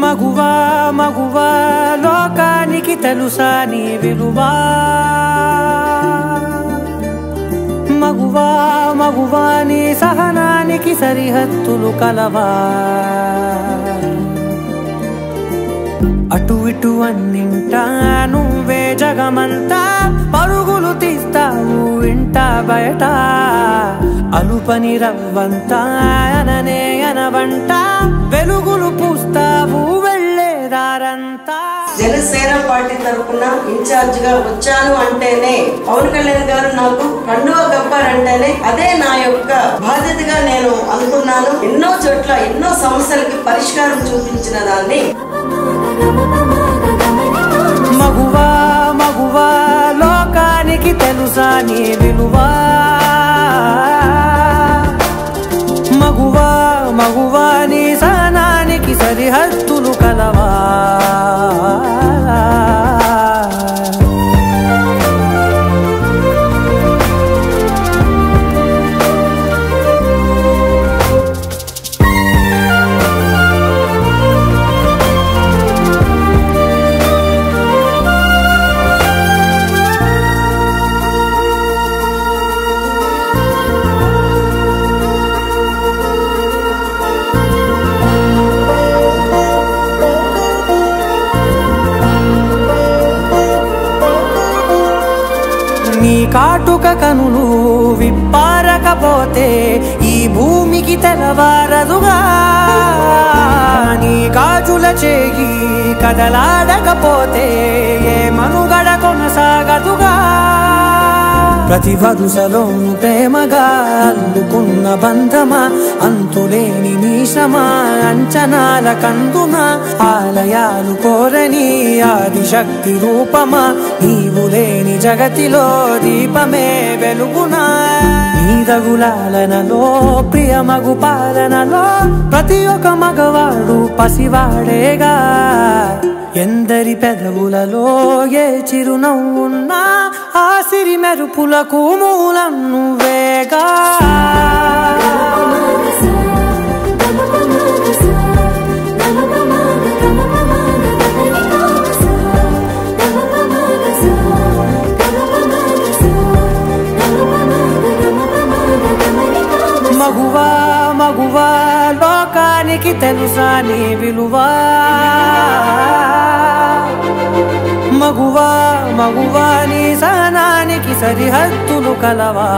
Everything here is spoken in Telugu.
మగువా మగువా లోకానికి తెలుసా నీ విలువా మగువా మగువా నీ సహనానికి సరిహద్దులు కలవా అటు ఇటు అన్నింటా నువ్వే జగమంతా పరుగులు తీస్తావు ఇంట బయట అలుపని రవ్వంతా అననే అనవంట వెలుగులు పూస్తావు వెళ్ళేదారంతా జనసేన పార్టీ తరఫున ఇన్ఛార్జ్ గా వచ్చాను అంటేనే పవన్ కళ్యాణ్ గారు నాకు కండువా కప్పారంటేనే అదే నా యొక్క బాధ్యతగా నేను అనుకున్నాను. ఎన్నో చోట్ల ఎన్నో సమస్యలకి పరిష్కారం చూపించిన దాన్ని మగువా మగువా లోకానికి తెలుసా నీ విలువా మగువా మగువా నీ సహనానికి సరిహద్దులు కలవా నీ కాటుక కనులు విప్పారకపోతే ఈ భూమికి తెలవారదుగా నీ గాజుల చేయి కదలాడకపోతే ఏ మనుగడ కొనసాగదుగా ప్రతి వరుసలోను ప్రేమగా అల్లుకున్న బంధమా అంతులేని నీ శ్రమ అంచనాల కందున ఆలయాలు కోరని ఆదిశక్తి రూపమా నీవు లేని జగతిలో దీపమే వెలుగునా నీ రఘులాలనలో ప్రియమగు పాలనలో ప్రతి ఒక్క మగవాడు పసివాడేగా ఎందరి పెదవులలో ఏ చిరునవ్వున్నా ఆ సిరి మెరుపులకు మూలం నువ్వేగా మగువా మగువా లోకానికి తెలుసా నీ విలువా మగువా మగువా నీ సహనానికి సరిహద్దులు కలవా